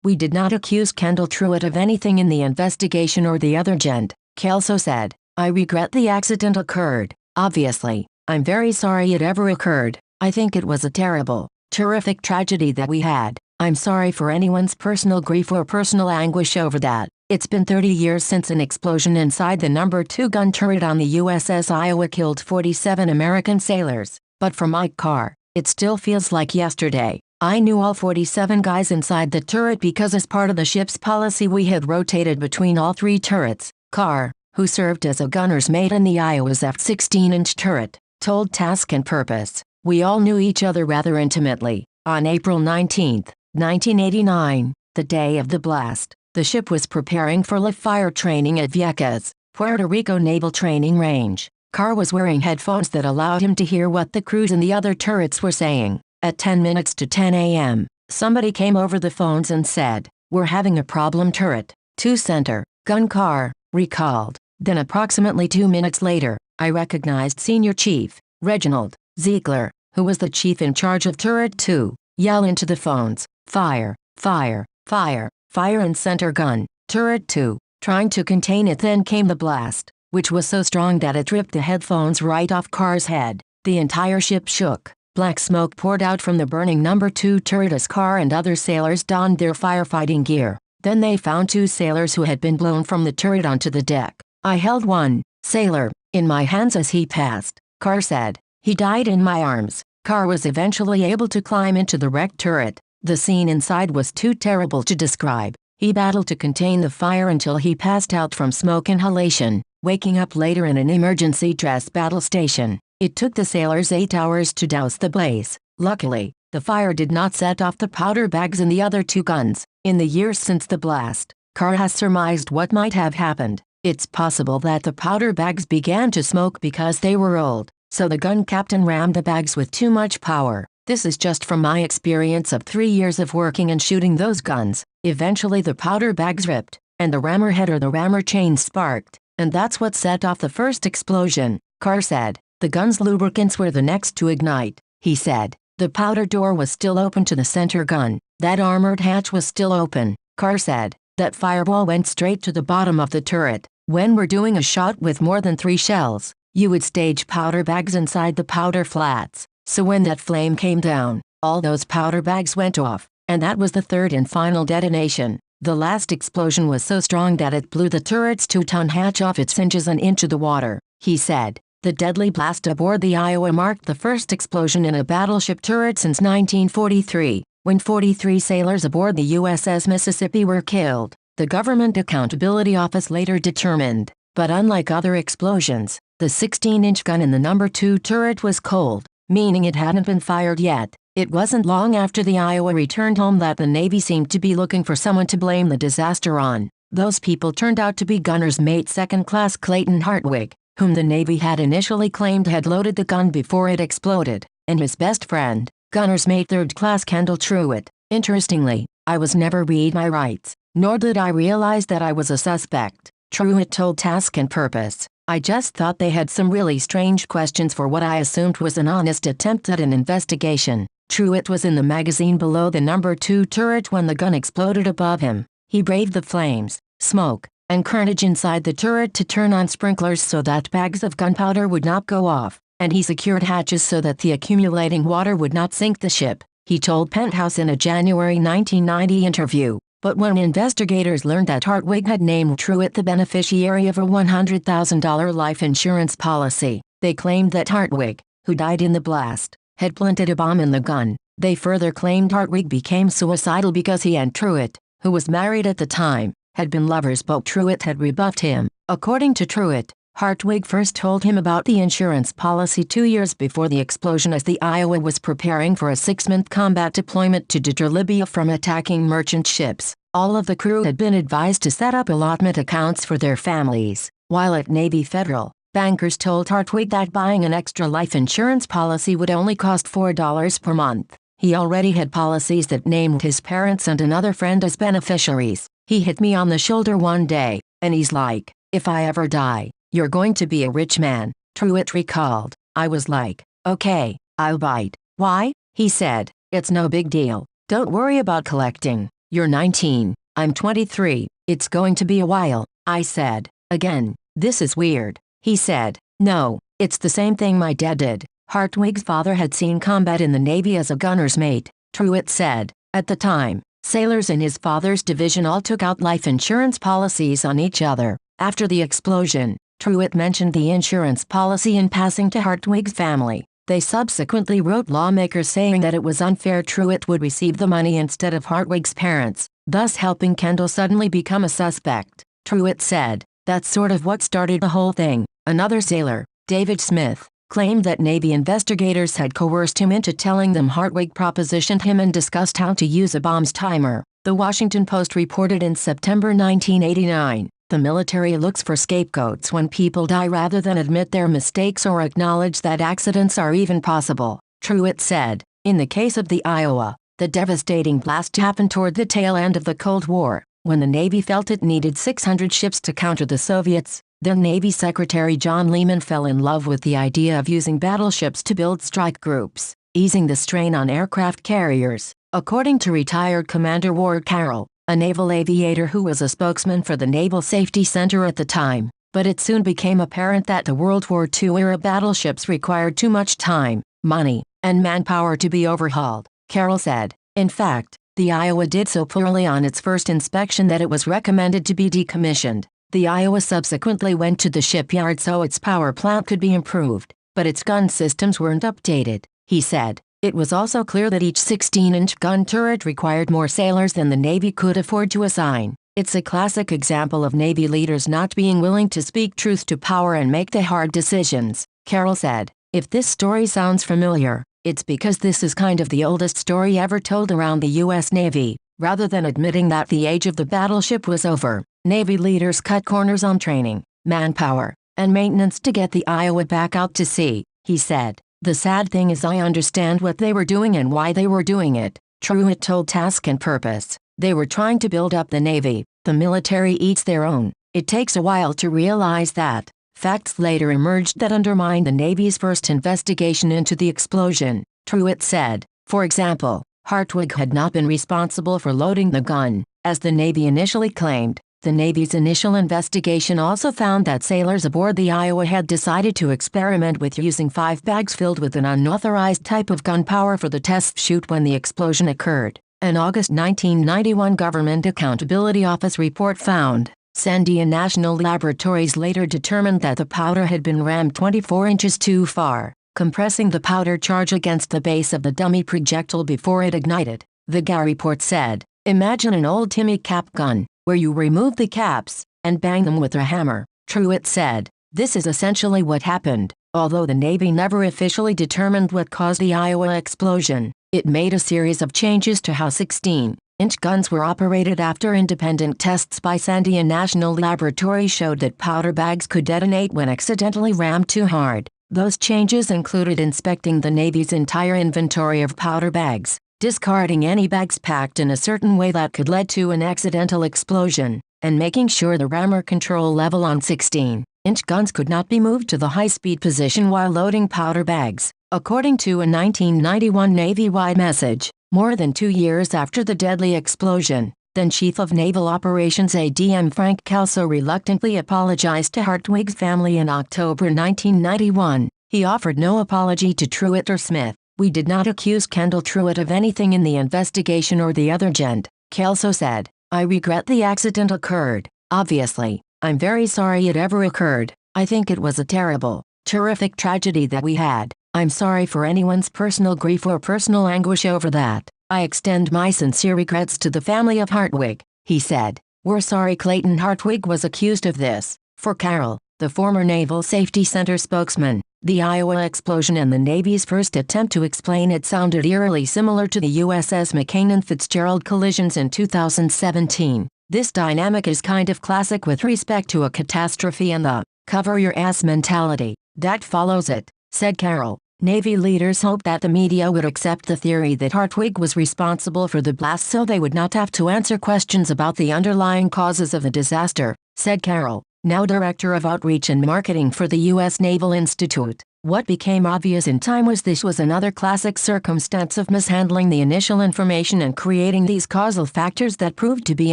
We did not accuse Kendall Truitt of anything in the investigation or the other gent, Kelso said. I regret the accident occurred. Obviously, I'm very sorry it ever occurred. I think it was a terrible, terrific tragedy that we had. I'm sorry for anyone's personal grief or personal anguish over that. It's been 30 years since an explosion inside the No. 2 gun turret on the USS Iowa killed 47 American sailors. But for Mike Carr, it still feels like yesterday. I knew all 47 guys inside the turret because as part of the ship's policy we had rotated between all 3 turrets. Carr, who served as a gunner's mate in the Iowa's F-16-inch turret, told Task and Purpose. We all knew each other rather intimately. On April 19, 1989, the day of the blast, the ship was preparing for live fire training at Vieques, Puerto Rico Naval Training Range. Carr was wearing headphones that allowed him to hear what the crews in the other turrets were saying. At 10 minutes to 10 a.m., somebody came over the phones and said, "We're having a problem turret. 2 center, gun." Carr recalled. Then approximately 2 minutes later, I recognized Senior Chief Reginald Ziegler, who was the chief in charge of Turret 2, yell into the phones, "Fire, fire, fire, fire in center gun, Turret 2." Trying to contain it, then came the blast, which was so strong that it ripped the headphones right off Carr's head. The entire ship shook. Black smoke poured out from the burning No. 2 turret as Carr and other sailors donned their firefighting gear. Then they found 2 sailors who had been blown from the turret onto the deck. I held one sailor in my hands as he passed, Carr said. He died in my arms. Carr was eventually able to climb into the wrecked turret. The scene inside was too terrible to describe. He battled to contain the fire until he passed out from smoke inhalation, waking up later in an emergency dress battle station. It took the sailors 8 hours to douse the blaze. Luckily, the fire did not set off the powder bags in the other 2 guns. In the years since the blast, Carr has surmised what might have happened. It's possible that the powder bags began to smoke because they were old, so the gun captain rammed the bags with too much power. This is just from my experience of 3 years of working and shooting those guns. Eventually the powder bags ripped, and the rammer head or the rammer chain sparked, and that's what set off the first explosion, Carr said. The gun's lubricants were the next to ignite, he said. The powder door was still open to the center gun. That armored hatch was still open, Carr said. That fireball went straight to the bottom of the turret. When we're doing a shot with more than 3 shells, you would stage powder bags inside the powder flats. So when that flame came down, all those powder bags went off, and that was the 3rd and final detonation. The last explosion was so strong that it blew the turret's 2-ton hatch off its hinges and into the water, he said. The deadly blast aboard the Iowa marked the first explosion in a battleship turret since 1943, when 43 sailors aboard the USS Mississippi were killed, the Government Accountability Office later determined. But unlike other explosions, the 16-inch gun in the No. 2 turret was cold, meaning it hadn't been fired yet. It wasn't long after the Iowa returned home that the Navy seemed to be looking for someone to blame the disaster on. Those people turned out to be gunner's mate 2nd Class Clayton Hartwig, whom the Navy had initially claimed had loaded the gun before it exploded, and his best friend, gunner's mate 3rd Class Kendall Truitt. Interestingly, I was never read my rights, nor did I realize that I was a suspect, Truitt told Task and Purpose. I just thought they had some really strange questions for what I assumed was an honest attempt at an investigation. Truitt was in the magazine below the No. 2 turret when the gun exploded above him. He braved the flames, smoke, and carnage inside the turret to turn on sprinklers so that bags of gunpowder would not go off, and he secured hatches so that the accumulating water would not sink the ship, he told Penthouse in a January 1990 interview. But when investigators learned that Hartwig had named Truitt the beneficiary of a $100,000 life insurance policy, they claimed that Hartwig, who died in the blast, had planted a bomb in the gun. They further claimed Hartwig became suicidal because he and Truitt, who was married at the time, had been lovers, but Truitt had rebuffed him. According to Truitt, Hartwig first told him about the insurance policy 2 years before the explosion as the Iowa was preparing for a 6-month combat deployment to deter Libya from attacking merchant ships. All of the crew had been advised to set up allotment accounts for their families, while at Navy Federal, bankers told Hartwig that buying an extra life insurance policy would only cost $4 per month. He already had policies that named his parents and another friend as beneficiaries. He hit me on the shoulder one day, and he's like, "If I ever die, you're going to be a rich man," Truitt recalled. I was like, "Okay, I'll bite." "Why?" he said. "It's no big deal. Don't worry about collecting." You're 19. I'm 23. It's going to be a while, I said. Again, this is weird. He said, no, it's the same thing my dad did. Hartwig's father had seen combat in the Navy as a gunner's mate, Truitt said. At the time, sailors in his father's division all took out life insurance policies on each other. After the explosion, Truitt mentioned the insurance policy in passing to Hartwig's family. They subsequently wrote lawmakers saying that it was unfair Truitt would receive the money instead of Hartwig's parents, thus helping Kendall suddenly become a suspect. Truitt said, that's sort of what started the whole thing. Another sailor, David Smith, claimed that Navy investigators had coerced him into telling them Hartwig propositioned him and discussed how to use a bomb's timer. The Washington Post reported in September 1989, the military looks for scapegoats when people die rather than admit their mistakes or acknowledge that accidents are even possible, Truitt said. In the case of the Iowa, the devastating blast happened toward the tail end of the Cold War, when the Navy felt it needed 600 ships to counter the Soviets. Then Navy Secretary John Lehman fell in love with the idea of using battleships to build strike groups, easing the strain on aircraft carriers. According to retired Commander Ward Carroll, a naval aviator who was a spokesman for the Naval Safety Center at the time, but it soon became apparent that the World War II-era battleships required too much time, money, and manpower to be overhauled, Carroll said. In fact, the Iowa did so poorly on its first inspection that it was recommended to be decommissioned. The Iowa subsequently went to the shipyard so its power plant could be improved, but its gun systems weren't updated, he said. It was also clear that each 16-inch gun turret required more sailors than the Navy could afford to assign. It's a classic example of Navy leaders not being willing to speak truth to power and make the hard decisions, Carroll said. If this story sounds familiar, it's because this is kind of the oldest story ever told around the U.S. Navy. Rather than admitting that the age of the battleship was over, Navy leaders cut corners on training, manpower, and maintenance to get the Iowa back out to sea, he said. The sad thing is I understand what they were doing and why they were doing it, Truitt told Task and Purpose. They were trying to build up the Navy. The military eats their own. It takes a while to realize that. Facts later emerged that undermined the Navy's first investigation into the explosion, Truitt said. For example, Hartwig had not been responsible for loading the gun, as the Navy initially claimed. The Navy's initial investigation also found that sailors aboard the Iowa had decided to experiment with using 5 bags filled with an unauthorized type of gunpowder for the test shoot when the explosion occurred. An August 1991 Government Accountability Office report found, Sandia National Laboratories later determined that the powder had been rammed 24 inches too far, compressing the powder charge against the base of the dummy projectile before it ignited. The GA report said, imagine an old Timmy cap gun, where you remove the caps and bang them with a hammer, Truitt said. This is essentially what happened. Although the Navy never officially determined what caused the Iowa explosion, it made a series of changes to how 16-inch guns were operated after independent tests by Sandia National Laboratory showed that powder bags could detonate when accidentally rammed too hard. Those changes included inspecting the Navy's entire inventory of powder bags, discarding any bags packed in a certain way that could lead to an accidental explosion, and making sure the rammer control level on 16-inch guns could not be moved to the high-speed position while loading powder bags. According to a 1991 Navy-wide message, more than 2 years after the deadly explosion, then Chief of Naval Operations ADM Frank Kelso reluctantly apologized to Hartwig's family in October 1991. He offered no apology to Truitt or Smith. We did not accuse Kendall Truitt of anything in the investigation or the other gent, Kelso said. I regret the accident occurred. Obviously, I'm very sorry it ever occurred. I think it was a terrible, terrific tragedy that we had. I'm sorry for anyone's personal grief or personal anguish over that. I extend my sincere regrets to the family of Hartwig, he said. We're sorry Clayton Hartwig was accused of this. For Carroll, the former Naval Safety Center spokesman, the Iowa explosion and the Navy's first attempt to explain it sounded eerily similar to the USS McCain and Fitzgerald collisions in 2017. This dynamic is kind of classic with respect to a catastrophe and the cover-your-ass mentality that follows it, said Carroll. Navy leaders hoped that the media would accept the theory that Hartwig was responsible for the blast so they would not have to answer questions about the underlying causes of the disaster, said Carroll, now director of outreach and marketing for the U.S. Naval Institute. What became obvious in time was this was another classic circumstance of mishandling the initial information and creating these causal factors that proved to be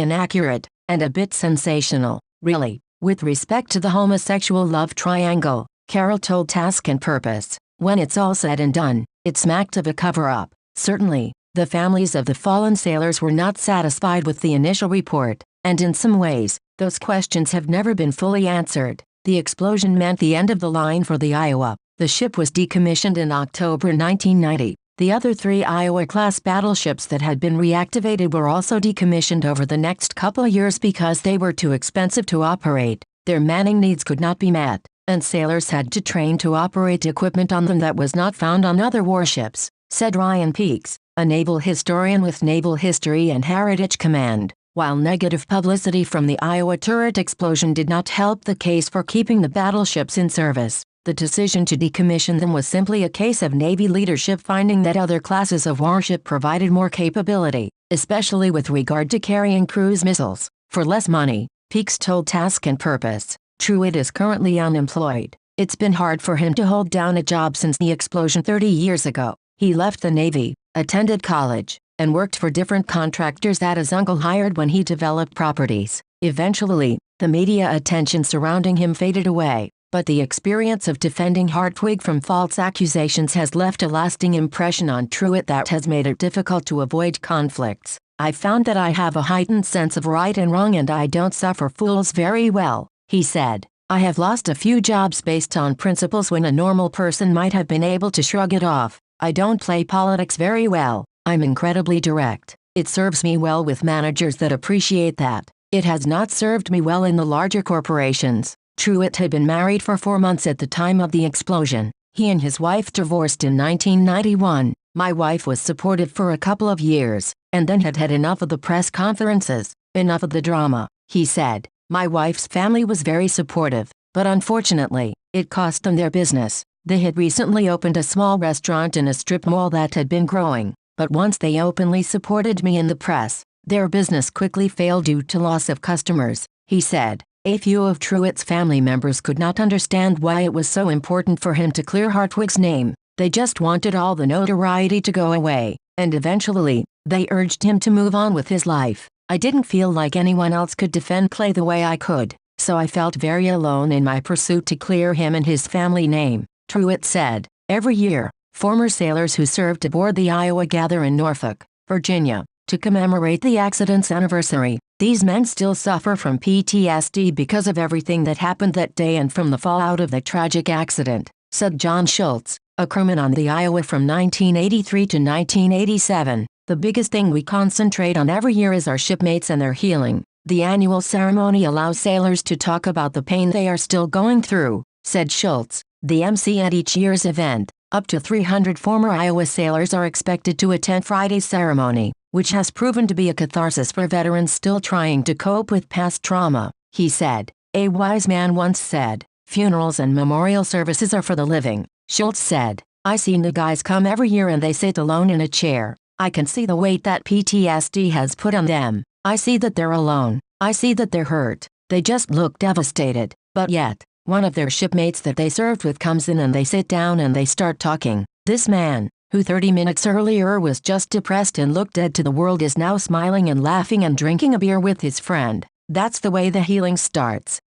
inaccurate, and a bit sensational, really. With respect to the homosexual love triangle, Carol told Task and Purpose, when it's all said and done, it smacked of a cover-up. Certainly, the families of the fallen sailors were not satisfied with the initial report, and in some ways, those questions have never been fully answered. The explosion meant the end of the line for the Iowa. The ship was decommissioned in October 1990. The other 3 Iowa-class battleships that had been reactivated were also decommissioned over the next couple of years because they were too expensive to operate, their manning needs could not be met, and sailors had to train to operate equipment on them that was not found on other warships, said Ryan Peaks, a naval historian with Naval History and Heritage Command. While negative publicity from the Iowa turret explosion did not help the case for keeping the battleships in service, the decision to decommission them was simply a case of Navy leadership finding that other classes of warship provided more capability, especially with regard to carrying cruise missiles, for less money. Peaks told Task and Purpose, Truitt is currently unemployed. It's been hard for him to hold down a job since the explosion 30 years ago. He left the Navy, attended college, and worked for different contractors that his uncle hired when he developed properties. Eventually, the media attention surrounding him faded away, but the experience of defending Hartwig from false accusations has left a lasting impression on Truitt that has made it difficult to avoid conflicts. I found that I have a heightened sense of right and wrong and I don't suffer fools very well, he said. I have lost a few jobs based on principles when a normal person might have been able to shrug it off. I don't play politics very well. I'm incredibly direct. It serves me well with managers that appreciate that. It has not served me well in the larger corporations. Truitt had been married for 4 months at the time of the explosion. He and his wife divorced in 1991. My wife was supportive for a couple of years, and then had had enough of the press conferences, enough of the drama, he said. My wife's family was very supportive, but unfortunately, it cost them their business. They had recently opened a small restaurant in a strip mall that had been growing, but once they openly supported me in the press, their business quickly failed due to loss of customers, he said. A few of Truitt's family members could not understand why it was so important for him to clear Hartwig's name. They just wanted all the notoriety to go away, and eventually, they urged him to move on with his life. I didn't feel like anyone else could defend Clay the way I could, so I felt very alone in my pursuit to clear him and his family name, Truitt said. Every year, former sailors who served aboard the Iowa gather in Norfolk, Virginia, to commemorate the accident's anniversary. These men still suffer from PTSD because of everything that happened that day and from the fallout of the tragic accident, said John Schultz, a crewman on the Iowa from 1983 to 1987. The biggest thing we concentrate on every year is our shipmates and their healing. The annual ceremony allows sailors to talk about the pain they are still going through, said Schultz. The MC at each year's event, up to 300 former Iowa sailors are expected to attend Friday's ceremony, which has proven to be a catharsis for veterans still trying to cope with past trauma, he said. A wise man once said, funerals and memorial services are for the living. Schultz said, I see new guys come every year and they sit alone in a chair. I can see the weight that PTSD has put on them. I see that they're alone. I see that they're hurt. They just look devastated. But yet, one of their shipmates that they served with comes in and they sit down and they start talking. This man, who 30 minutes earlier was just depressed and looked dead to the world, is now smiling and laughing and drinking a beer with his friend. That's the way the healing starts.